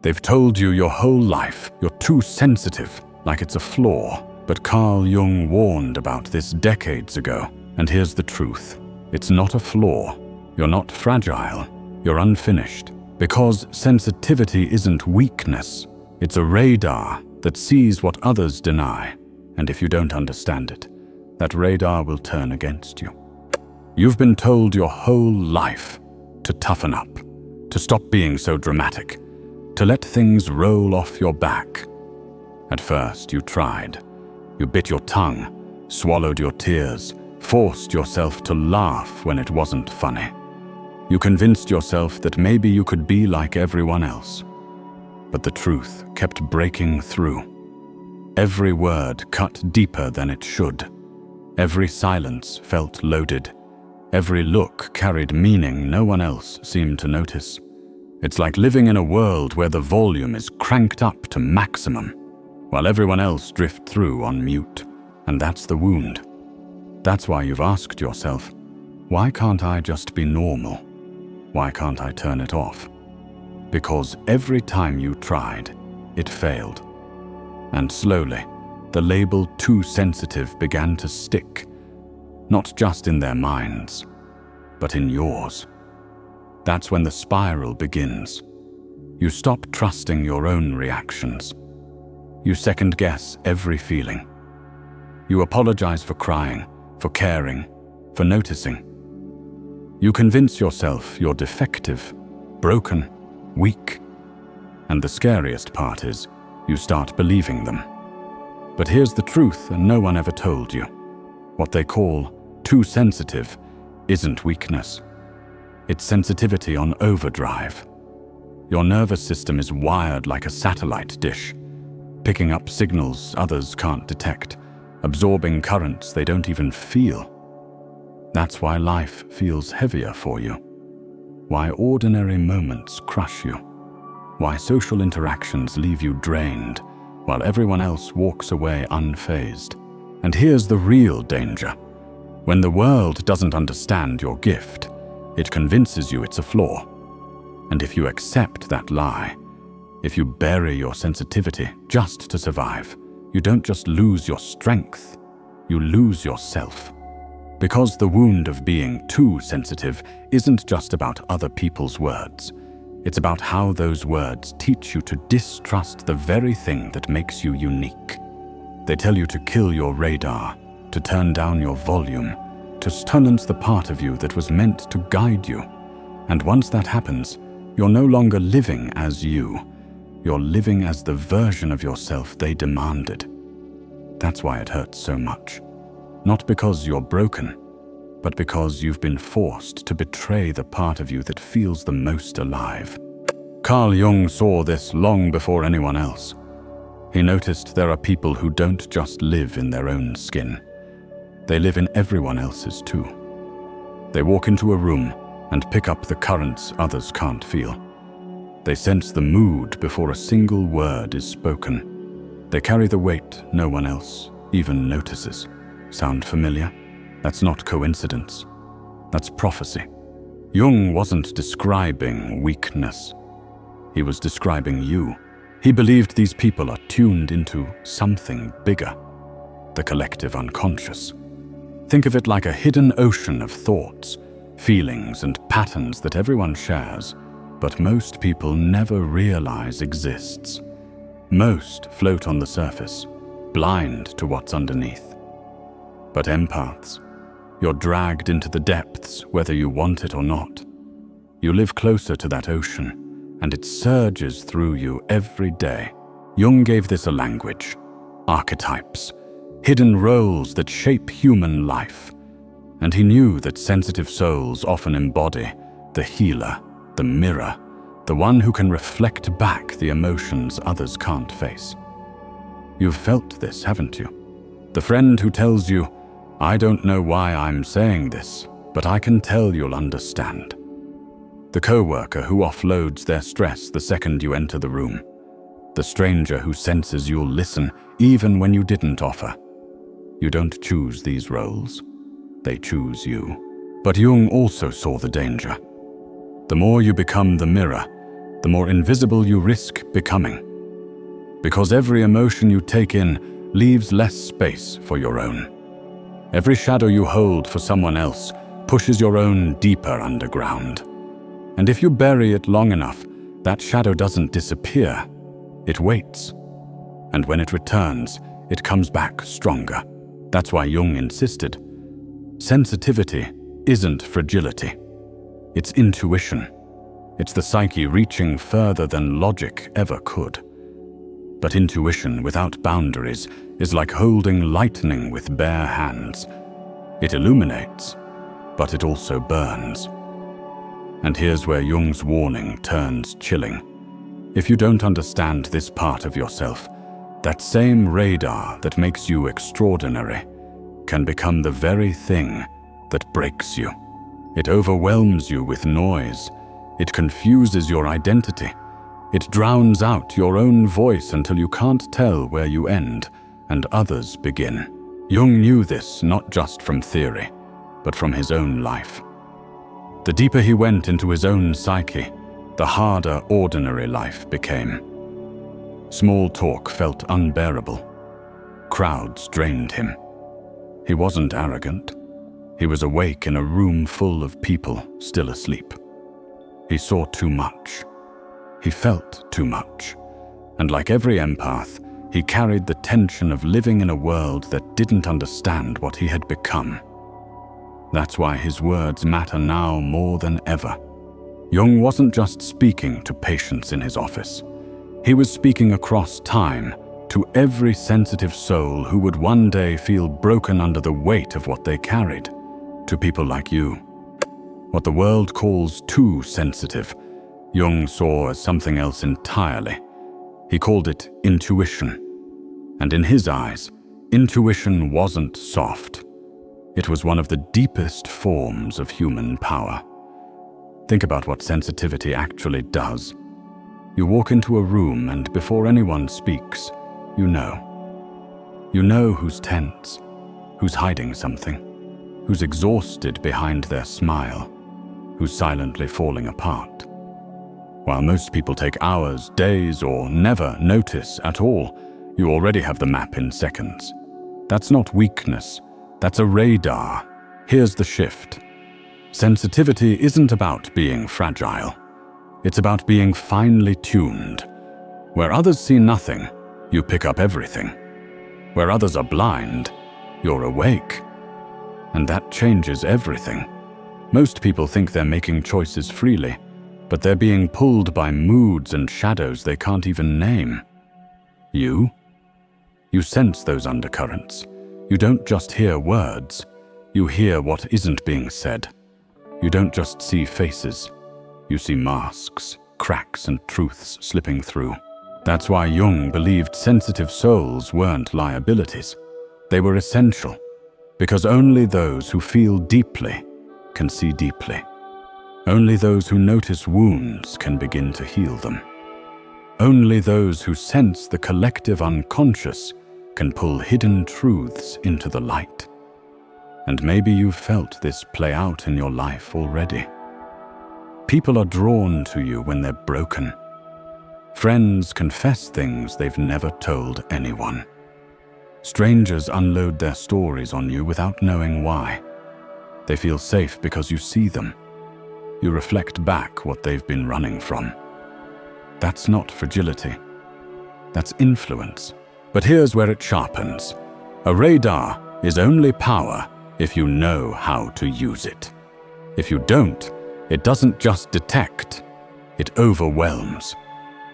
They've told you your whole life you're too sensitive, like it's a flaw. But Carl Jung warned about this decades ago, and here's the truth. It's not a flaw. You're not fragile. You're unfinished. Because sensitivity isn't weakness. It's a radar that sees what others deny, and if you don't understand it, that radar will turn against you. You've been told your whole life to toughen up, to stop being so dramatic, to let things roll off your back. At first, you tried. You bit your tongue, swallowed your tears, forced yourself to laugh when it wasn't funny. You convinced yourself that maybe you could be like everyone else. But the truth kept breaking through. Every word cut deeper than it should. Every silence felt loaded. Every look carried meaning no one else seemed to notice. It's like living in a world where the volume is cranked up to maximum, while everyone else drifts through on mute. And that's the wound. That's why you've asked yourself, why can't I just be normal? Why can't I turn it off? Because every time you tried, it failed. And slowly, the label too sensitive began to stick, not just in their minds, but in yours. That's when the spiral begins. You stop trusting your own reactions. You second-guess every feeling. You apologize for crying, for caring, for noticing. You convince yourself you're defective, broken, weak. And the scariest part is, you start believing them. But here's the truth, and no one ever told you. What they call too sensitive isn't weakness. It's sensitivity on overdrive. Your nervous system is wired like a satellite dish, picking up signals others can't detect, absorbing currents they don't even feel. That's why life feels heavier for you. Why ordinary moments crush you. Why social interactions leave you drained, while everyone else walks away unfazed. And here's the real danger. When the world doesn't understand your gift, it convinces you it's a flaw. And if you accept that lie, if you bury your sensitivity just to survive, you don't just lose your strength, you lose yourself. Because the wound of being too sensitive isn't just about other people's words. It's about how those words teach you to distrust the very thing that makes you unique. They tell you to kill your radar, to turn down your volume, to silence the part of you that was meant to guide you. And once that happens, you're no longer living as you. You're living as the version of yourself they demanded. That's why it hurts so much. Not because you're broken, but because you've been forced to betray the part of you that feels the most alive. Carl Jung saw this long before anyone else. He noticed there are people who don't just live in their own skin. They live in everyone else's too. They walk into a room and pick up the currents others can't feel. They sense the mood before a single word is spoken. They carry the weight no one else even notices. Sound familiar? That's not coincidence. That's prophecy. Jung wasn't describing weakness. He was describing you. He believed these people are tuned into something bigger, the collective unconscious. Think of it like a hidden ocean of thoughts, feelings, and patterns that everyone shares, but most people never realize exists. Most float on the surface, blind to what's underneath. But empaths, you're dragged into the depths whether you want it or not. You live closer to that ocean, and it surges through you every day. Jung gave this a language: archetypes, hidden roles that shape human life. And he knew that sensitive souls often embody the healer, the mirror, the one who can reflect back the emotions others can't face. You've felt this, haven't you? The friend who tells you, "I don't know why I'm saying this, but I can tell you'll understand." The coworker who offloads their stress the second you enter the room. The stranger who senses you'll listen even when you didn't offer. You don't choose these roles. They choose you. But Jung also saw the danger. The more you become the mirror, the more invisible you risk becoming. Because every emotion you take in leaves less space for your own. Every shadow you hold for someone else pushes your own deeper underground. And if you bury it long enough, that shadow doesn't disappear. It waits. And when it returns, it comes back stronger. That's why Jung insisted. Sensitivity isn't fragility. It's intuition. It's the psyche reaching further than logic ever could. But intuition without boundaries is like holding lightning with bare hands. It illuminates, but it also burns. And here's where Jung's warning turns chilling. If you don't understand this part of yourself, that same radar that makes you extraordinary can become the very thing that breaks you. It overwhelms you with noise. It confuses your identity. It drowns out your own voice until you can't tell where you end and others begin. Jung knew this not just from theory, but from his own life. The deeper he went into his own psyche, the harder ordinary life became. Small talk felt unbearable. Crowds drained him. He wasn't arrogant. He was awake in a room full of people still asleep. He saw too much. He felt too much. And like every empath, he carried the tension of living in a world that didn't understand what he had become. That's why his words matter now more than ever. Jung wasn't just speaking to patients in his office. He was speaking across time to every sensitive soul who would one day feel broken under the weight of what they carried. To people like you. What the world calls too sensitive, Jung saw as something else entirely. He called it intuition. And in his eyes, intuition wasn't soft. It was one of the deepest forms of human power. Think about what sensitivity actually does. You walk into a room and before anyone speaks, you know. You know who's tense, who's hiding something, who's exhausted behind their smile, who's silently falling apart. While most people take hours, days, or never notice at all, you already have the map in seconds. That's not weakness, that's a radar. Here's the shift. Sensitivity isn't about being fragile. It's about being finely tuned. Where others see nothing, you pick up everything. Where others are blind, you're awake. And that changes everything. Most people think they're making choices freely, but they're being pulled by moods and shadows they can't even name. You sense those undercurrents. You don't just hear words, you hear what isn't being said. You don't just see faces, you see masks, cracks, and truths slipping through. That's why Jung believed sensitive souls weren't liabilities. They were essential, because only those who feel deeply can see deeply. Only those who notice wounds can begin to heal them. Only those who sense the collective unconscious can pull hidden truths into the light. And maybe you've felt this play out in your life already. People are drawn to you when they're broken. Friends confess things they've never told anyone. Strangers unload their stories on you without knowing why. They feel safe because you see them. You reflect back what they've been running from. That's not fragility. That's influence. But here's where it sharpens. A radar is only power if you know how to use it. If you don't, it doesn't just detect, it overwhelms.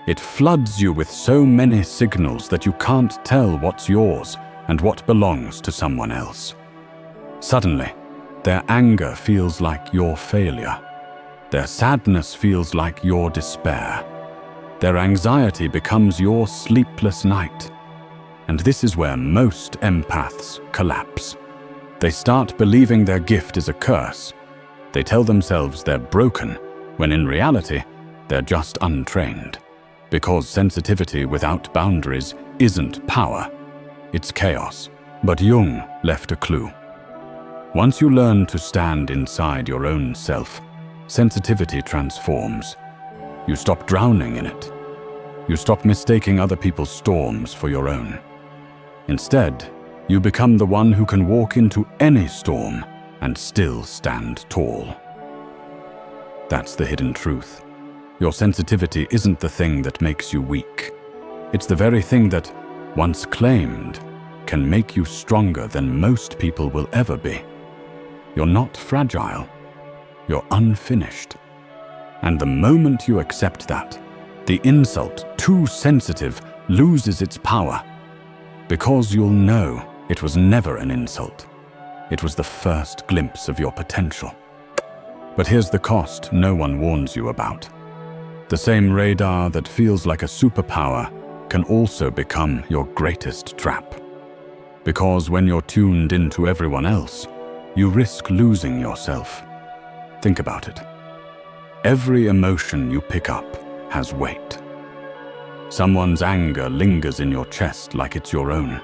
It floods you with so many signals that you can't tell what's yours and what belongs to someone else. Suddenly, their anger feels like your failure. Their sadness feels like your despair. Their anxiety becomes your sleepless night. And this is where most empaths collapse. They start believing their gift is a curse. They tell themselves they're broken, when in reality, they're just untrained. Because sensitivity without boundaries isn't power, it's chaos. But Jung left a clue. Once you learn to stand inside your own self, sensitivity transforms. You stop drowning in it. You stop mistaking other people's storms for your own. Instead, you become the one who can walk into any storm and still stand tall. That's the hidden truth. Your sensitivity isn't the thing that makes you weak. It's the very thing that, once claimed, can make you stronger than most people will ever be. You're not fragile. You're unfinished. And the moment you accept that, the insult, too sensitive, loses its power. Because you'll know it was never an insult. It was the first glimpse of your potential. But here's the cost no one warns you about. The same radar that feels like a superpower can also become your greatest trap. Because when you're tuned into everyone else, you risk losing yourself. Think about it. Every emotion you pick up has weight. Someone's anger lingers in your chest like it's your own.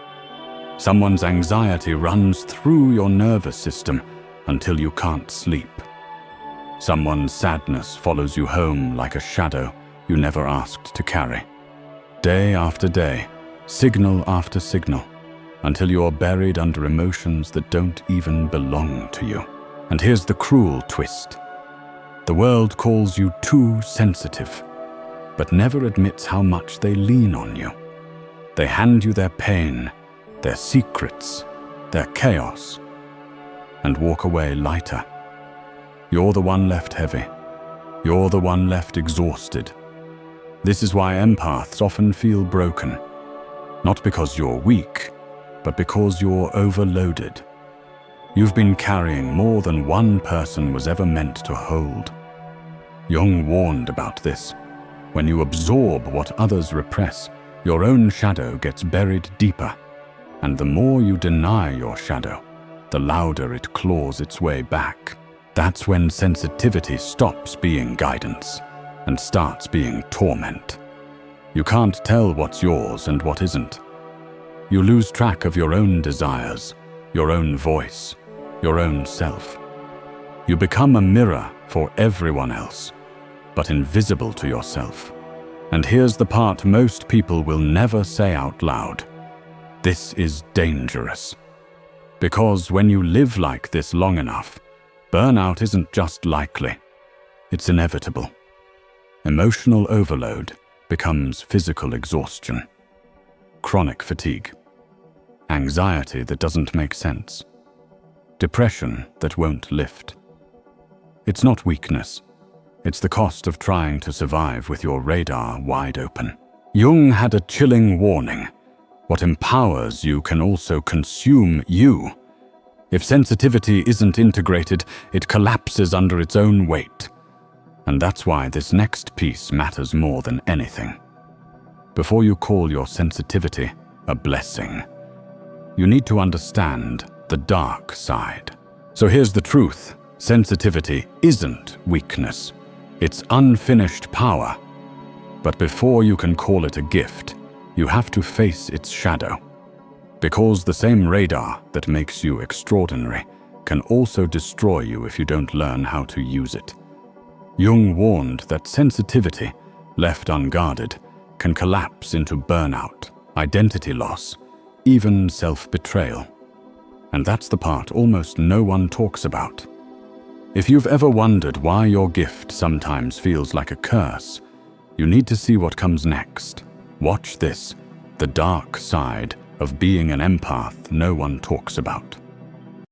Someone's anxiety runs through your nervous system until you can't sleep. Someone's sadness follows you home like a shadow you never asked to carry. Day after day, signal after signal, until you're buried under emotions that don't even belong to you. And here's the cruel twist. The world calls you too sensitive, but never admits how much they lean on you. They hand you their pain, their secrets, their chaos, and walk away lighter. You're the one left heavy. You're the one left exhausted. This is why empaths often feel broken. Not because you're weak, but because you're overloaded. You've been carrying more than one person was ever meant to hold. Jung warned about this. When you absorb what others repress, your own shadow gets buried deeper. And the more you deny your shadow, the louder it claws its way back. That's when sensitivity stops being guidance and starts being torment. You can't tell what's yours and what isn't. You lose track of your own desires, your own voice, your own self. You become a mirror for everyone else, but invisible to yourself. And here's the part most people will never say out loud. This is dangerous. Because when you live like this long enough, burnout isn't just likely, it's inevitable. Emotional overload becomes physical exhaustion, chronic fatigue, anxiety that doesn't make sense, depression that won't lift. It's not weakness, it's the cost of trying to survive with your radar wide open. Jung had a chilling warning. What empowers you can also consume you. If sensitivity isn't integrated, it collapses under its own weight. And that's why this next piece matters more than anything. Before you call your sensitivity a blessing, you need to understand the dark side. So here's the truth. Sensitivity isn't weakness. It's unfinished power. But before you can call it a gift, you have to face its shadow. Because the same radar that makes you extraordinary can also destroy you if you don't learn how to use it. Jung warned that sensitivity, left unguarded, can collapse into burnout, identity loss, even self-betrayal. And that's the part almost no one talks about. If you've ever wondered why your gift sometimes feels like a curse, you need to see what comes next. Watch this, the dark side of being an empath no one talks about.